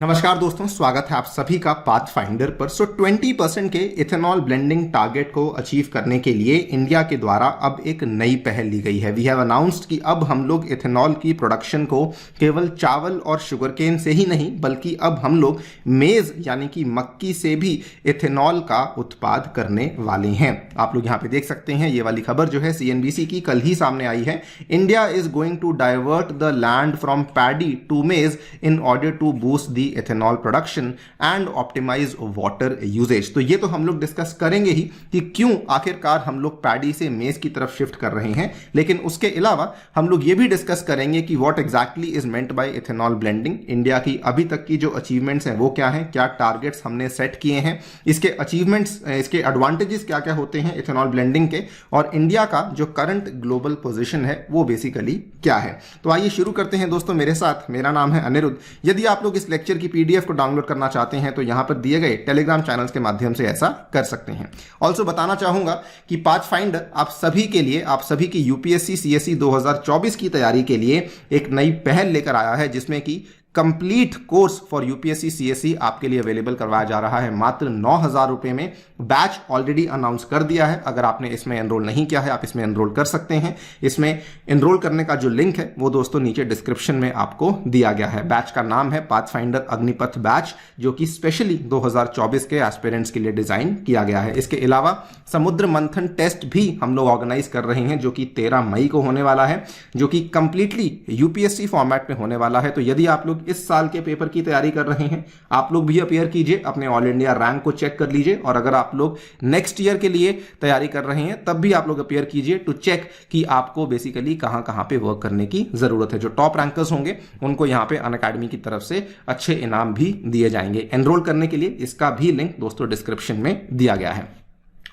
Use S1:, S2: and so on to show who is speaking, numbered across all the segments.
S1: नमस्कार दोस्तों, स्वागत है आप सभी का पाथफाइंडर पर। 20% के इथेनॉल ब्लेंडिंग टारगेट को अचीव करने के लिए इंडिया के द्वारा अब एक नई पहल ली गई है। वी हैव अनाउंस्ड कि अब हम लोग इथेनॉल की प्रोडक्शन को केवल चावल और शुगरकेन से ही नहीं बल्कि अब हम लोग मेज यानी कि मक्की से भी इथेनॉल का उत्पाद करने वाले हैं। आप लोग यहाँ पे देख सकते हैं, ये वाली खबर जो है CNBC की कल ही सामने आई है। India is going to divert the land from paddy to maize in order to boost the ethanol production and optimize water usage. तो ये तो हम लोग डिस्कस करेंगे ही कि क्यों आखिरकार हम लोग पैडी से मेज की तरफ शिफ्ट कर रहे हैं, लेकिन उसके अलावा हम लोग ये भी डिस्कस करेंगे कि what exactly is meant by ethanol blending. India की अभी तक की जो अचीवमेंट्स हैं वो क्या है, क्या टारगेट्स हमने सेट किए हैं, इसके अचीवमेंट्स, इसके एडवांटेजेस क्या क्या होते हैं इथेनॉल ब्लेंडिंग के, और इंडिया का जो करंट ग्लोबल पोजीशन है वो बेसिकली क्या है। तो आइए शुरू करते हैं दोस्तों मेरे साथ। मेरा नाम है अनिरुद्ध। यदि आप लोग इस लेक्चर की PDF को डाउनलोड करना चाहते हैं तो यहां पर दिए गए टेलीग्राम चैनल्स के माध्यम से ऐसा कर सकते हैं। ऑल्सो बताना चाहूंगा कि पाथफाइंडर आप सभी के लिए, आप सभी की UPSC CSE 2024 की तैयारी के लिए एक नई पहल लेकर आया है, जिसमें कि complete course for UPSC CSE आपके लिए अवेलेबल करवाया जा रहा है मात्र 9,000 रुपए में। बैच ऑलरेडी अनाउंस कर दिया है। अगर आपने इसमें एनरोल नहीं किया है आप इसमें एनरोल कर सकते हैं। इसमें एनरोल करने का जो लिंक है वो दोस्तों नीचे डिस्क्रिप्शन में आपको दिया गया है। बैच का नाम है पाथफाइंडर अग्निपथ बैच, जो कि स्पेशली 2024 के एस्पिरेंट्स के लिए डिजाइन किया गया है। इसके अलावा समुद्र मंथन टेस्ट भी हम लोग ऑर्गेनाइज कर रहे हैं, जो कि 13 मई को होने वाला है, जो कि कंप्लीटली UPSC फॉर्मेट में होने वाला है। तो यदि आप लोग इस साल के पेपर की तैयारी कर रहे हैं, आप लोग भी अपीयर कीजिए, अपने ऑल इंडिया रैंक को चेक कर लीजिए, और अगर आप लोग नेक्स्ट ईयर के लिए तैयारी कर रहे हैं तब भी आप लोग अपीयर कीजिए टू चेक कि आपको बेसिकली कहां कहां पे वर्क करने की जरूरत है। जो टॉप रैंकर्स होंगे उनको यहां पे अनअकैडमी की तरफ से अच्छे इनाम भी दिए जाएंगे। एनरोल करने के लिए इसका भी लिंक दोस्तों डिस्क्रिप्शन में दिया गया है।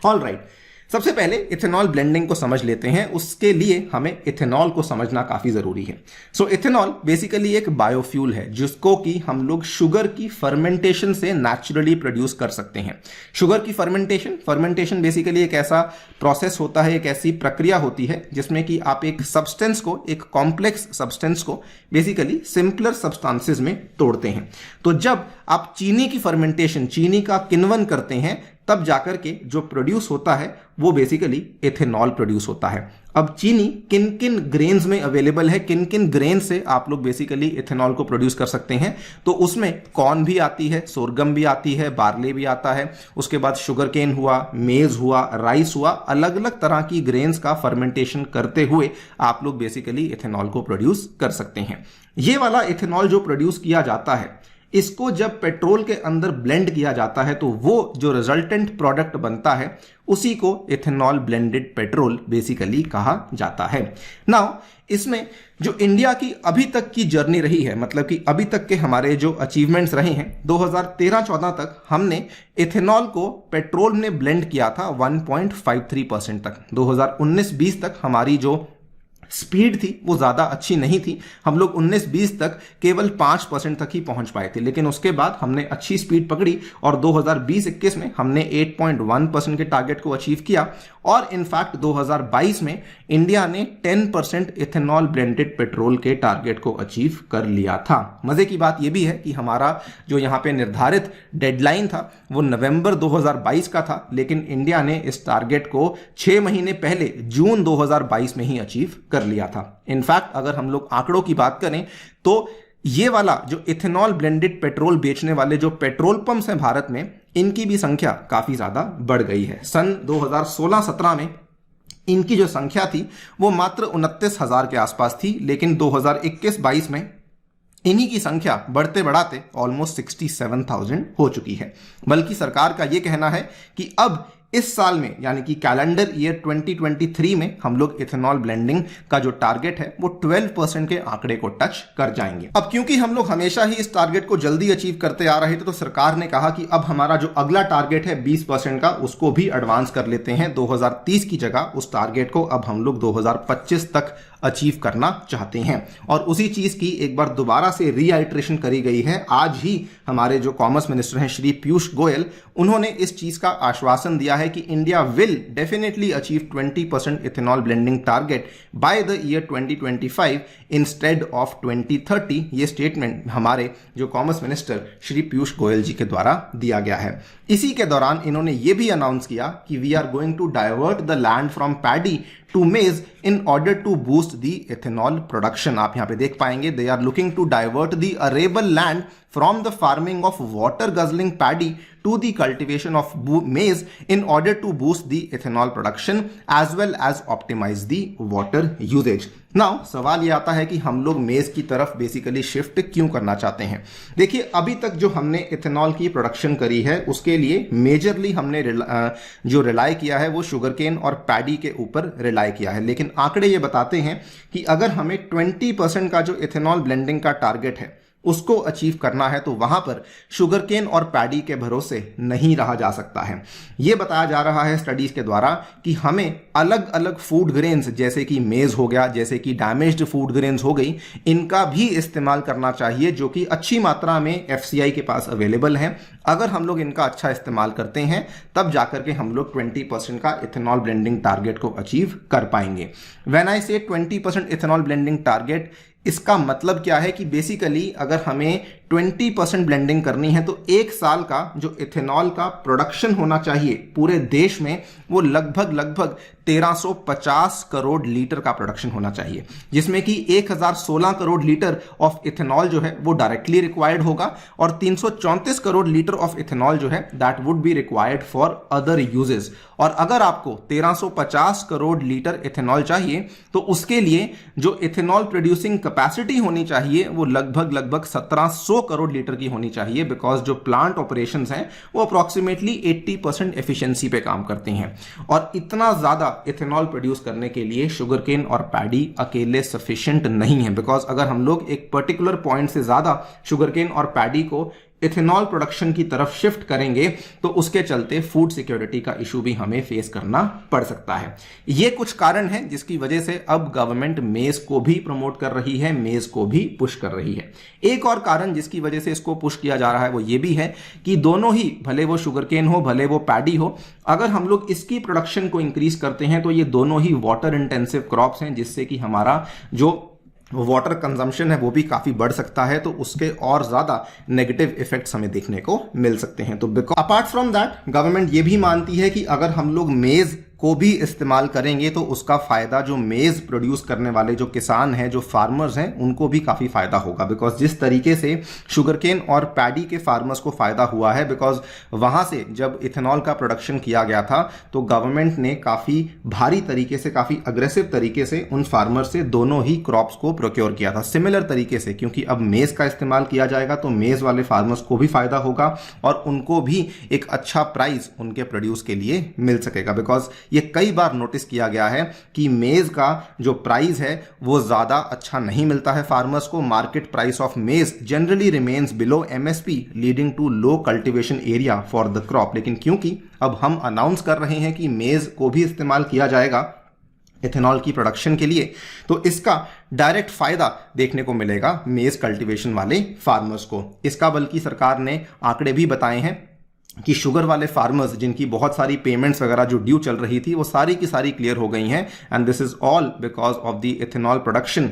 S1: ऑल राइट, सबसे पहले इथेनॉल ब्लेंडिंग को समझ लेते हैं। उसके लिए हमें इथेनॉल को समझना काफी जरूरी है। सो इथेनॉल बेसिकली एक बायोफ्यूल है जिसको कि हम लोग शुगर की फर्मेंटेशन से नेचुरली प्रोड्यूस कर सकते हैं। शुगर की फर्मेंटेशन बेसिकली एक ऐसा प्रोसेस होता है, एक ऐसी प्रक्रिया होती है जिसमें कि आप एक सब्सटेंस को, एक कॉम्प्लेक्स सब्सटेंस को बेसिकली सिंपलर सब्सटेंसेस में तोड़ते हैं। तो जब आप चीनी की फर्मेंटेशन, चीनी का किण्वन करते हैं, तब जाकर के जो प्रोड्यूस होता है वो बेसिकली इथेनॉल प्रोड्यूस होता है। अब चीनी किन किन ग्रेन्स में अवेलेबल है, किन किन ग्रेन से आप लोग बेसिकली इथेनॉल को प्रोड्यूस कर सकते हैं, तो उसमें कॉर्न भी आती है, सोरगम भी आती है, बार्ले भी आता है, उसके बाद शुगर केन हुआ, मेज हुआ, राइस हुआ। अलग अलग तरह की ग्रेन्स का फर्मेंटेशन करते हुए आप लोग बेसिकली इथेनॉल को प्रोड्यूस कर सकते हैं। ये वाला इथेनॉल जो प्रोड्यूस किया जाता है, इसको जब पेट्रोल के अंदर ब्लेंड किया जाता है तो वो जो रिजल्टेंट प्रोडक्ट बनता है उसी को इथेनॉल ब्लेंडेड पेट्रोल बेसिकली कहा जाता है। नाउ इसमें जो इंडिया की अभी तक की जर्नी रही है, मतलब कि अभी तक के हमारे जो अचीवमेंट्स रहे हैं, 2013-14 तक हमने इथेनॉल को पेट्रोल में ब्लेंड किया था 1.53% तक। 2019-20 तक हमारी जो स्पीड थी वो ज्यादा अच्छी नहीं थी। हम लोग 19-20 तक केवल 5% तक ही पहुंच पाए थे, लेकिन उसके बाद हमने अच्छी स्पीड पकड़ी और 2020-21 में हमने 8.1% के टारगेट को अचीव किया। और इनफैक्ट 2022 में इंडिया ने 10% इथेनॉल ब्लेंडेड पेट्रोल के टारगेट को अचीव कर लिया था। मजे की बात यह भी है कि हमारा जो यहां पे निर्धारित डेडलाइन था वो नवंबर 2022 का था, लेकिन इंडिया ने इस टारगेट को 6 महीने पहले जून 2022 में ही अचीव कर लिया था। इनफैक्ट अगर हम लोग आंकड़ों की बात करें तो ये वाला जो इथेनॉल ब्लेंडेड पेट्रोल बेचने वाले जो पेट्रोल पंप्स हैं भारत में, इनकी भी संख्या काफी ज्यादा बढ़ गई है। सन 2016-17 में इनकी जो संख्या थी वो मात्र 29,000 के आसपास थी, लेकिन 2021-22 में इन्हीं की संख्या बढ़ते बढ़ाते ऑलमोस्ट 67,000 हो चुकी है। बल्कि सरकार का यह कहना है कि अब इस साल में यानी कि कैलेंडर ईयर 2023 में हम लोग इथेनॉल ब्लेंडिंग का जो टारगेट है वो 12% के आंकड़े को टच कर जाएंगे। अब क्योंकि हम लोग हमेशा ही इस टारगेट को जल्दी अचीव करते आ रहे थे, तो सरकार ने कहा कि अब हमारा जो अगला टारगेट है 20% का, उसको भी एडवांस कर लेते हैं। 2030 की जगह उस टारगेट को अब हम लोग 2025 तक अचीव करना चाहते हैं। और उसी चीज की एक बार दोबारा से रीआइट्रेशन करी गई है। आज ही हमारे जो कॉमर्स मिनिस्टर हैं श्री पीयूष गोयल, उन्होंने इस चीज का आश्वासन दिया है है कि India will definitely achieve 20% ethanol blending target by the year 2025 instead of 2030। ये स्टेटमेंट हमारे जो कॉमर्स मिनिस्टर श्री पीयूष गोयल जी के द्वारा दिया गया है। इसी के दौरान इन्होंने ये भी अनाउंस किया कि we are going to divert the land from paddy to maize in order to boost the ethanol production. आप यहां पे देख पाएंगे they are looking to divert the arable land from the farming of water guzzling paddy to the cultivation of maize in order to boost the ethanol production as well as optimize the water usage। Now सवाल ये आता है कि हम लोग मेज की तरफ बेसिकली शिफ्ट क्यों करना चाहते हैं। देखिए अभी तक जो हमने इथेनॉल की प्रोडक्शन करी है उसके लिए मेजरली हमने जो रिलाई किया है वो शुगरकेन और पैडी के ऊपर रिलाई किया है, लेकिन आंकड़े ये बताते हैं कि अगर हमें 20% का जो इथेनॉल ब्लेंडिंग का टारगेट है उसको अचीव करना है तो वहां पर शुगरकेन और पैडी के भरोसे नहीं रहा जा सकता है। यह बताया जा रहा है स्टडीज के द्वारा कि हमें अलग अलग फूड ग्रेन्स जैसे कि मेज हो गया, जैसे कि डैमेज्ड फूड ग्रेन्स हो गई, इनका भी इस्तेमाल करना चाहिए जो कि अच्छी मात्रा में एफसीआई के पास अवेलेबल है। अगर हम लोग इनका अच्छा इस्तेमाल करते हैं तब जाकर के हम लोग 20% का इथेनॉल ब्लेंडिंग टारगेट को अचीव कर पाएंगे। व्हेन आई से 20% इथेनॉल ब्लेंडिंग टारगेट, इसका मतलब क्या है कि बेसिकली अगर हमें 20% ब्लेंडिंग करनी है तो एक साल का जो इथेनॉल का प्रोडक्शन होना चाहिए पूरे देश में वो लगभग 1350 करोड़ लीटर का प्रोडक्शन होना चाहिए, जिसमें कि 1016 करोड़ लीटर ऑफ इथेनॉल जो है वो डायरेक्टली रिक्वायर्ड होगा और 334 करोड़ लीटर ऑफ इथेनॉल जो है that would be required for other uses. और अगर आपको 1350 करोड़ लीटर इथेनॉल चाहिए तो उसके लिए जो इथेनॉल प्रोड्यूसिंग कैपेसिटी होनी चाहिए वो लगभग 1700 करोड़ लीटर की होनी चाहिए, बिकॉज जो प्लांट ऑपरेशंस हैं वो अप्रोक्सीमेटली 80% एफिशिएंसी पे काम करती हैं। और इतना ज्यादा इथेनॉल प्रोड्यूस करने के लिए शुगरकेन और पैडी अकेले सफिशिएंट नहीं है, बिकॉज अगर हम लोग एक पर्टिकुलर पॉइंट से ज्यादा शुगरकेन और पैडी को इथेनॉल प्रोडक्शन की तरफ शिफ्ट करेंगे तो उसके चलते फूड सिक्योरिटी का इशू भी हमें फेस करना पड़ सकता है। ये कुछ कारण हैं जिसकी वजह से अब गवर्नमेंट मेज को भी प्रमोट कर रही है, मेज को भी पुश कर रही है। एक और कारण जिसकी वजह से इसको पुश किया जा रहा है वो ये भी है कि दोनों ही, भले वो शुगरकेन हो भले वो पैडी हो, अगर हम लोग इसकी प्रोडक्शन को इंक्रीज करते हैं तो ये दोनों ही वाटर इंटेंसिव क्रॉप्स हैं, जिससे कि हमारा जो वाटर कंजम्पशन है वो भी काफी बढ़ सकता है, तो उसके और ज्यादा नेगेटिव इफेक्ट्स हमें देखने को मिल सकते हैं। तो अपार्ट फ्रॉम दैट गवर्नमेंट ये भी मानती है कि अगर हम लोग मेज को भी इस्तेमाल करेंगे तो उसका फायदा जो मेज प्रोड्यूस करने वाले जो किसान हैं, जो फार्मर्स हैं, उनको भी काफी फायदा होगा। बिकॉज जिस तरीके से शुगरकेन और पैडी के फार्मर्स को फायदा हुआ है, बिकॉज वहां से जब इथेनॉल का प्रोडक्शन किया गया था तो गवर्नमेंट ने काफी भारी तरीके से, काफी अग्रेसिव तरीके से उन फार्मर्स से दोनों ही क्रॉप्स को प्रोक्योर किया था। सिमिलर तरीके से क्योंकि अब मेज का इस्तेमाल किया जाएगा तो मेज वाले फार्मर्स को भी फायदा होगा और उनको भी एक अच्छा प्राइस उनके प्रोड्यूस के लिए मिल सकेगा। बिकॉज ये कई बार नोटिस किया गया है कि मेज का जो प्राइस है वो ज्यादा अच्छा नहीं मिलता है फार्मर्स को। Market price of maize generally remains below MSP leading to low cultivation area for the crop. लेकिन क्योंकि अब हम अनाउंस कर रहे हैं कि मेज को भी इस्तेमाल किया जाएगा इथेनॉल की प्रोडक्शन के लिए, तो इसका डायरेक्ट फायदा देखने को मिलेगा मेज कल्टीवेशन वाले फार्मर्स को। इसका बल्कि सरकार ने आंकड़े भी बताए हैं कि शुगर वाले फार्मर्स जिनकी बहुत सारी पेमेंट्स वगैरह जो ड्यू चल रही थी वो सारी की सारी क्लियर हो गई हैं, and this is all because of the ethanol production.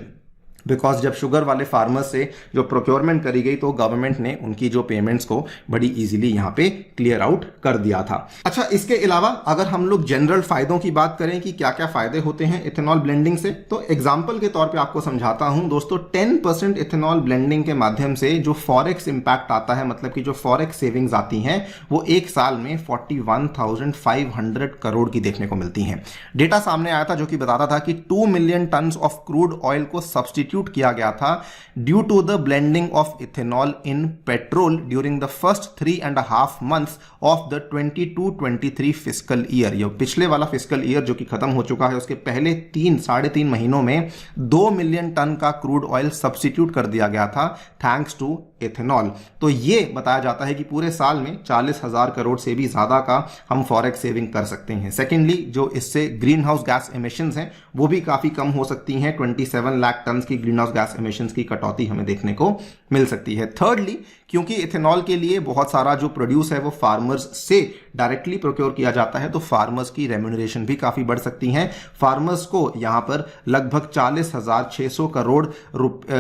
S1: Because जब शुगर वाले फार्मर्स से जो प्रोक्योरमेंट करी गई तो गवर्नमेंट ने उनकी जो पेमेंट्स को बड़ी इजीली यहां पे क्लियर आउट कर दिया था। अच्छा, इसके अलावा अगर हम लोग जनरल फायदों की बात करें कि क्या क्या फायदे होते हैं इथेनॉल ब्लेंडिंग से, तो एग्जांपल के तौर पे आपको समझाता हूं दोस्तों। 10% इथेनॉल ब्लेंडिंग के माध्यम से जो फॉरेक्स इंपैक्ट आता है, मतलब कि जो फॉरेक्स सेविंग्स आती हैं, वो एक साल में 41,500 करोड़ की देखने को मिलती हैं। डेटा सामने आया था जो कि बताता था कि 2 million ton of crude oil को सब्सटीट्यूट किया गया था due to the blending of ethanol in petrol during the first 3.5 months of the 22-23 fiscal year. ये पिछले वाला फिस्कल ईयर जो कि खत्म हो चुका है, उसके पहले 3-3.5 महीनों में 2 मिलियन टन का क्रूड ऑयल सब्सटीट्यूट कर दिया गया था थैंक्स टू इथेनॉल। तो ये बताया जाता है कि पूरे साल में 40,000 करोड़ से भी ज्यादा का हम फॉरेक्स सेविंग कर सकते हैं। सेकेंडली, जो इससे ग्रीन हाउस गैस एमिशंस हैं वो भी काफी कम हो सकती हैं। 27 लाख टन की ग्रीन हाउस गैस एमिशंस की कटौती हमें देखने को मिल सकती है। थर्डली, क्योंकि इथेनॉल के लिए बहुत सारा जो प्रोड्यूस है वो फार्मर्स से डायरेक्टली प्रोक्योर किया जाता है, तो फार्मर्स की रेम्यूनरेशन भी काफी बढ़ सकती है। फार्मर्स को यहां पर लगभग 40,600 करोड़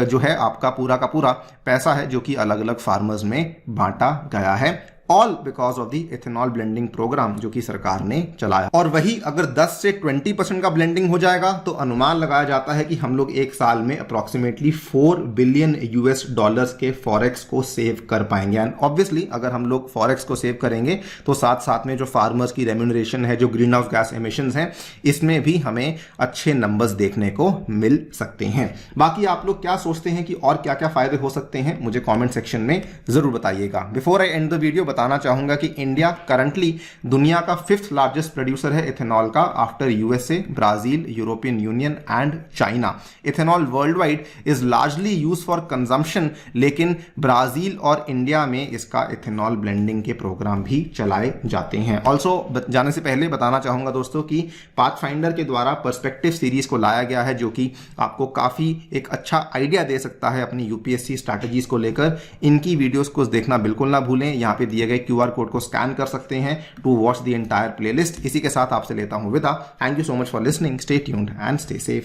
S1: जो है आपका पूरा का पूरा पैसा है जो कि अलग अलग फार्मर्स में बांटा गया है, all because of the ethanol blending programme जो कि सरकार ने चलाया। और वही अगर 10 से 20% का ब्लेंडिंग हो जाएगा तो अनुमान लगाया जाता है कि हम लोग एक साल में अप्रोक्सीमेटली $4 बिलियन के फॉरेक्स को सेव कर पाएंगे। एंड ऑब्वियसली अगर हम लोग फॉरेक्स को सेव करेंगे तो साथ साथ में जो फार्मर्स की रेम्यूनरेशन है, जो ग्रीन हाउस गैस एमिशंस हैं, इसमें भी हमें अच्छे नंबर्स देखने को मिल सकते हैं। बाकी आप लोग क्या सोचते हैं कि और क्या क्या फायदे हो सकते हैं, मुझे कॉमेंट सेक्शन में जरूर बताइएगा। Before I and the video बताना चाहूंगा कि इंडिया करंटली दुनिया का 5th लार्जेस्ट प्रोड्यूसर है इथेनॉल का, after USA, Brazil, European union and China. Ethanol world wide is largely use for consumption, लेकिन ब्राजील और इंडिया में इसका इथेनॉल ब्लेंडिंग के प्रोग्राम भी चलाए जाते हैं। ऑल्सो जाने से पहले बताना चाहूंगा दोस्तों कि पाथफाइंडर के द्वारा पर्सपेक्टिव सीरीज को लाया गया है जो कि आपको काफी एक अच्छा आइडिया दे सकता है अपनी यूपीएससी स्ट्रैटेजीज को लेकर। इनकी वीडियोस को देखना बिल्कुल ना भूलें, यहां पे दिए गए QR कोड को स्कैन कर सकते हैं to watch the entire playlist. इसी के साथ आपसे लेता हूं विदा। Thank you so much for listening, stay tuned and stay safe.